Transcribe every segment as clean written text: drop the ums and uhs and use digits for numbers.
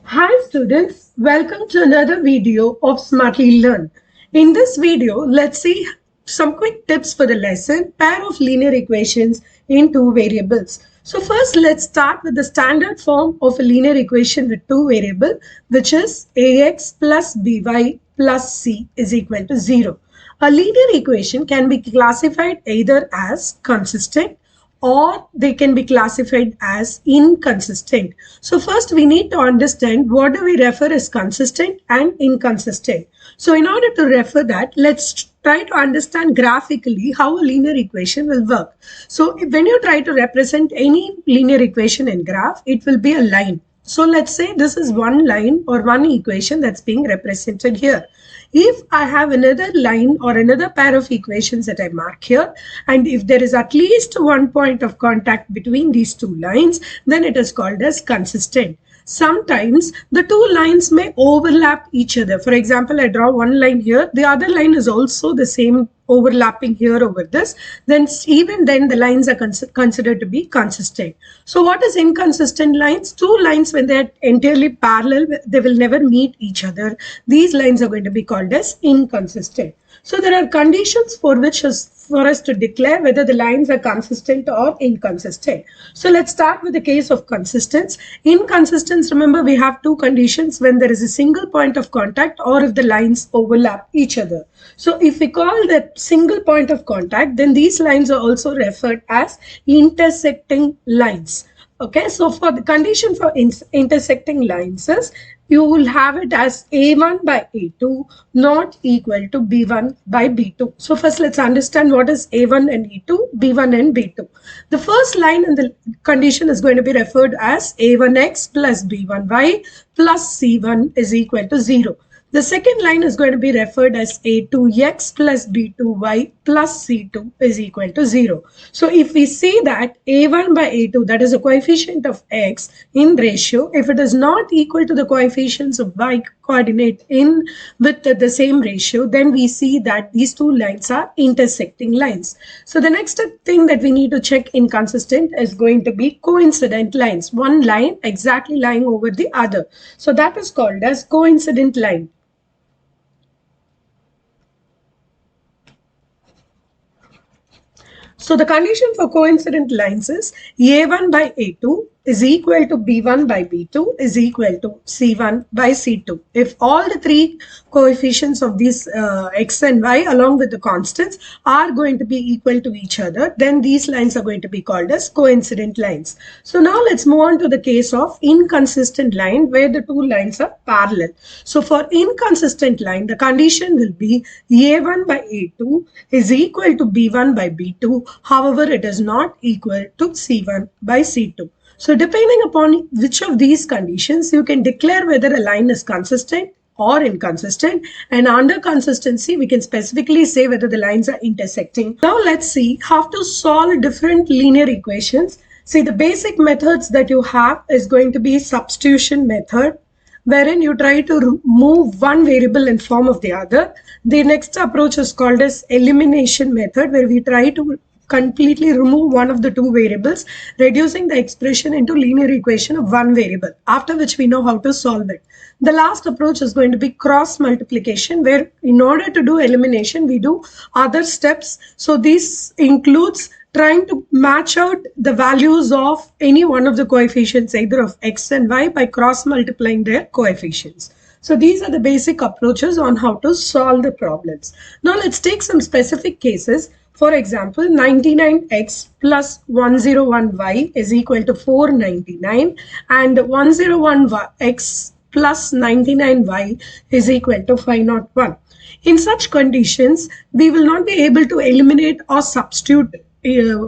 Hi students, welcome to another video of Smartly Learn. In this video, let's see some quick tips for the lesson, pair of linear equations in two variables. So first, let's start with the standard form of a linear equation with two variables, which is ax plus by plus c is equal to 0. A linear equation can be classified either as consistent or they can be classified as inconsistent. So first we need to understand what do we refer as consistent and inconsistent. So in order to refer that, let's try to understand graphically how a linear equation will work. So when you try to represent any linear equation in graph, it will be a line. So let's say this is one line or one equation that's being represented here. If I have another line or another pair of equations that I mark here, and if there is at least one point of contact between these two lines, then it is called as consistent. Sometimes the two lines may overlap each other. For example, I draw one line here, the other line is also the same overlapping here over this, then even then the lines are considered to be consistent. So what is inconsistent lines? Two lines, when they are entirely parallel, they will never meet each other. These lines are going to be called as inconsistent. So there are conditions for us to declare whether the lines are consistent or inconsistent. So let's start with the case of consistence. Inconsistence, remember, we have two conditions: when there is a single point of contact or if the lines overlap each other. So if we call that single point of contact, then these lines are also referred as intersecting lines. Okay, so for the condition for intersecting lines is you will have it as A1 by A2 not equal to B1 by B2. So first let's understand what is A1 and E2, B1 and B2. The first line in the condition is going to be referred as A1x plus B1y plus C1 is equal to 0. The second line is going to be referred as A2x plus B2y plus C2 is equal to 0. So if we see that A1 by A2, that is a coefficient of x in ratio, if it is not equal to the coefficients of y coordinate in with the same ratio, then we see that these two lines are intersecting lines. So the next thing that we need to check inconsistent is going to be coincident lines. One line exactly lying over the other. So that is called as coincident line. So the condition for coincident lines is A1 by A2 is equal to B1 by B2 is equal to C1 by C2. If all the three coefficients of these x and y along with the constants are going to be equal to each other, then these lines are going to be called as coincident lines. So now let's move on to the case of inconsistent line where the two lines are parallel. So for inconsistent line, the condition will be A1 by A2 is equal to B1 by B2. However, it is not equal to C1 by C2. So depending upon which of these conditions, you can declare whether a line is consistent or inconsistent, and under consistency we can specifically say whether the lines are intersecting. Now let's see how to solve different linear equations. See, the basic methods that you have is going to be substitution method, wherein you try to move one variable in form of the other. The next approach is called as elimination method, where we try to completely remove one of the two variables, reducing the expression into linear equation of one variable, after which we know how to solve it. The last approach is going to be cross multiplication, where in order to do elimination, we do other steps. So this includes trying to match out the values of any one of the coefficients, either of x and y, by cross multiplying their coefficients. So these are the basic approaches on how to solve the problems. Now let's take some specific cases. For example, 99x plus 101y is equal to 499, and 101x plus 99y is equal to 501. In such conditions, we will not be able to eliminate or substitute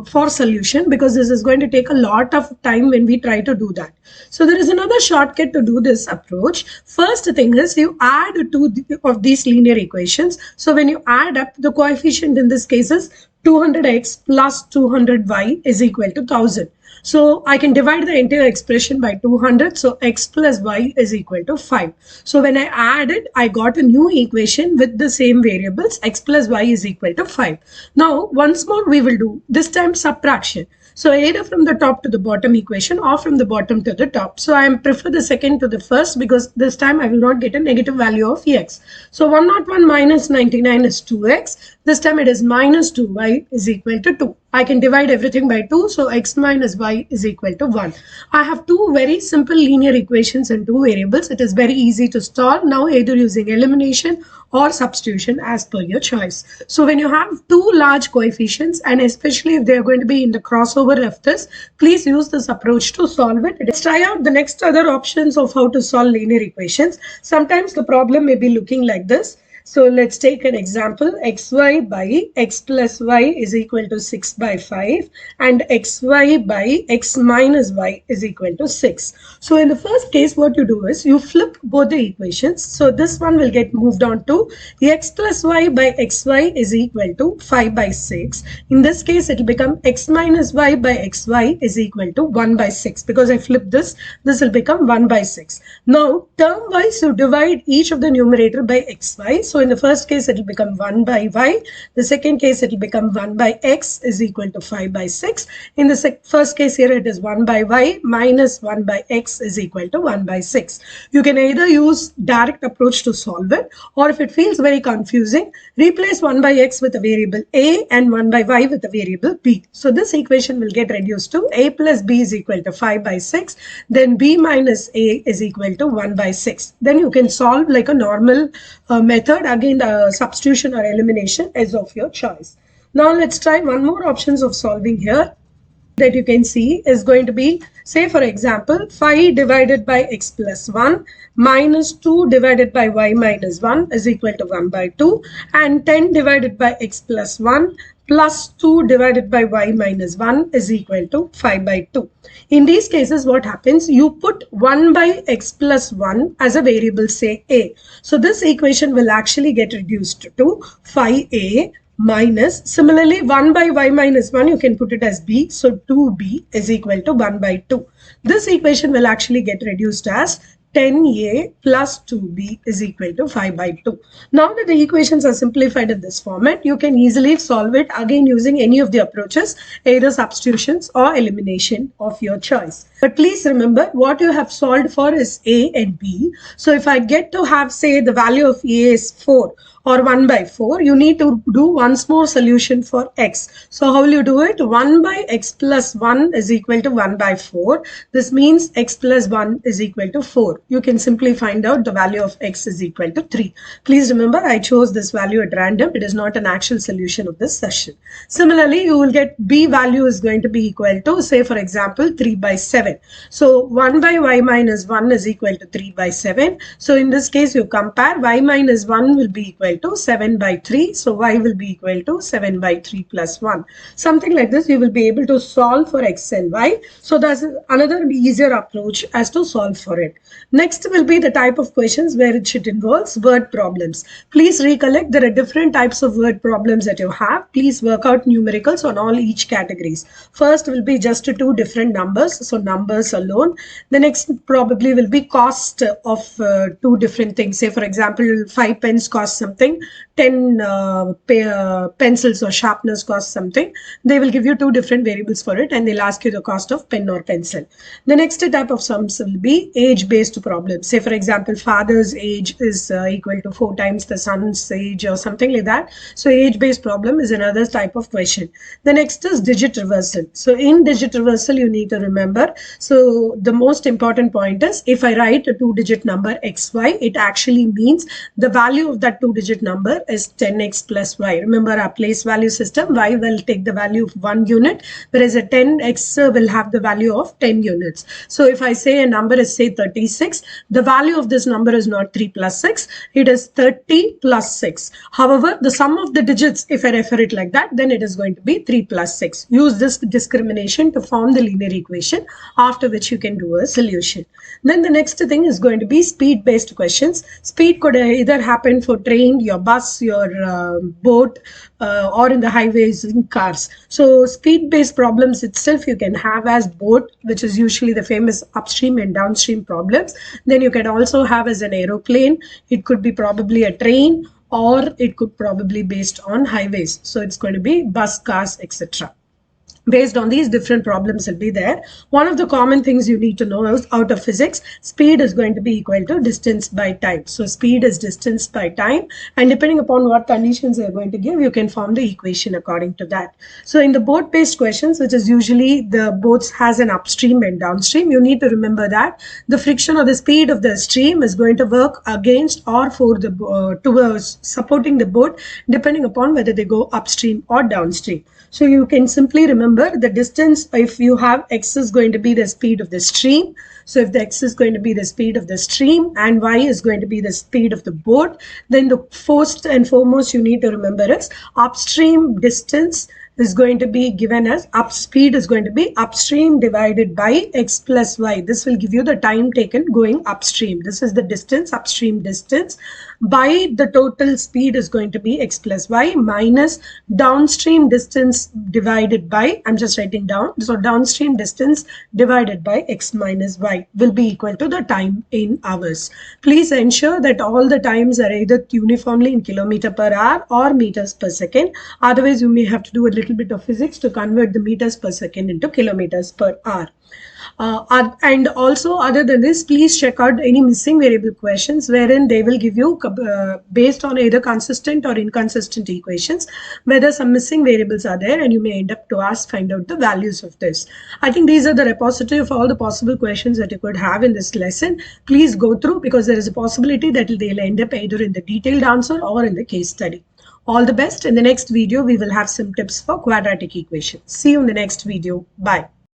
for solution, because this is going to take a lot of time when we try to do that. So there is another shortcut to do this approach. First thing is you add two of these linear equations. So when you add up, the coefficient in this case is 200x plus 200y is equal to 1000. So I can divide the entire expression by 200. So x plus y is equal to 5. So when I add it, I got a new equation with the same variables. X plus y is equal to 5. Now once more we will do this time subtraction. So either from the top to the bottom equation or from the bottom to the top. So I prefer the second to the first because this time I will not get a negative value of x. So 101 minus 99 is 2x. This time it is minus 2y is equal to 2. I can divide everything by 2, so x minus y is equal to 1. I have two very simple linear equations and two variables. It is very easy to solve now, either using elimination or substitution as per your choice. So when you have two large coefficients, and especially if they are going to be in the crossover of this, please use this approach to solve it. Let's try out the next other options of how to solve linear equations. Sometimes the problem may be looking like this. So let's take an example. Xy by x plus y is equal to 6 by 5 and xy by x minus y is equal to 6. So in the first case, what you do is you flip both the equations. So this one will get moved on to x plus y by xy is equal to 5 by 6. In this case, it will become x minus y by xy is equal to 1 by 6. Because I flip this, this will become 1 by 6. Now, term wise, you divide each of the numerator by xy. So in the first case, it will become 1 by y. The second case, it will become 1 by x is equal to 5 by 6. In the first case here, it is 1 by y minus 1 by x is equal to 1 by 6. You can either use direct approach to solve it, or if it feels very confusing, replace 1 by x with a variable a and 1 by y with a variable b. So this equation will get reduced to a plus b is equal to 5 by 6. Then b minus a is equal to 1 by 6. Then you can solve like a normal method. Again, the substitution or elimination is of your choice. Now let's try one more options of solving here that you can see is going to be, say for example, 5 divided by x plus 1 minus 2 divided by y minus 1 is equal to 1 by 2, and 10 divided by x plus 1 plus 2 divided by y minus 1 is equal to 5 by 2. In these cases, what happens? You put 1 by x plus 1 as a variable, say a. So this equation will actually get reduced to 5a minus, similarly 1 by y minus 1 you can put it as b, so 2b is equal to 1 by 2. This equation will actually get reduced as 10a plus 2b is equal to 5 by 2. Now that the equations are simplified in this format, you can easily solve it again using any of the approaches, either substitutions or elimination of your choice. But please remember, what you have solved for is a and b. So if I get to have, say, the value of a is 4 or 1 by 4, you need to do once more solution for x. So how will you do it? 1 by x plus 1 is equal to 1 by 4. This means x plus 1 is equal to 4. You can simply find out the value of x is equal to 3. Please remember, I chose this value at random. It is not an actual solution of this session. Similarly, you will get b value is going to be equal to, say for example, 3 by 7. So 1 by y minus 1 is equal to 3 by 7. So in this case, you compare, y minus 1 will be equal to 7 by 3. So y will be equal to 7 by 3 plus 1. Something like this, you will be able to solve for x and y. So that's another easier approach as to solve for it. Next will be the type of questions where it involves word problems. Please recollect there are different types of word problems that you have. Please work out numericals on all each categories. First will be just two different numbers, so numbers alone. The next probably will be cost of two different things. Say for example, 5 pens cost something, 10 pencils or sharpeners cost something. They will give you two different variables for it and they'll ask you the cost of pen or pencil. The next type of sums will be age-based problems. Say for example, father's age is equal to 4 times the son's age or something like that. So age-based problem is another type of question. The next is digit reversal. So in digit reversal, you need to remember. So the most important point is if I write a 2-digit number xy, it actually means the value of that 2-digit number is 10x plus y. Remember our place value system, y will take the value of 1 unit, whereas a 10x will have the value of 10 units. So if I say a number is say 36, the value of this number is not 3 plus 6, it is 30 plus 6. However, the sum of the digits, if I refer it like that, then it is going to be 3 plus 6. Use this discrimination to form the linear equation, after which you can do a solution. Then the next thing is going to be speed-based questions. Speed could either happen for train, your bus, your boat, or in the highways in cars. So speed-based problems itself you can have as boat, which is usually the famous upstream and downstream problems. Then you can also have as an aeroplane. It could be probably a train, or it could probably based on highways. So it's going to be bus, cars, etc. based on these different problems will be there. One of the common things you need to know is out of physics, speed is going to be equal to distance by time. So speed is distance by time, and depending upon what conditions they are going to give, you can form the equation according to that. So in the boat based questions, which is usually the boats has an upstream and downstream, you need to remember that the friction or the speed of the stream is going to work against or for the towards supporting the boat, depending upon whether they go upstream or downstream. So you can simply remember the distance. If you have x is going to be the speed of the stream, so if the x is going to be the speed of the stream and y is going to be the speed of the boat, then the first and foremost you need to remember is upstream distance is going to be given as speed is going to be upstream divided by x plus y. This will give you the time taken going upstream. This is the distance, upstream distance, by the total speed is going to be x plus y minus downstream distance divided by, I'm just writing down, so downstream distance divided by x minus y will be equal to the time in hours. Please ensure that all the times are either uniformly in kilometer per hour or meters per second. Otherwise, you may have to do a little bit of physics to convert the meters per second into kilometers per hour. And also, other than this, please check out any missing variable questions wherein they will give you based on either consistent or inconsistent equations whether some missing variables are there, and you may end up to find out the values of this. I think these are the repository of all the possible questions that you could have in this lesson. Please go through, because there is a possibility that they'll end up either in the detailed answer or in the case study. All the best. In the next video, we will have some tips for quadratic equations. See you in the next video. Bye.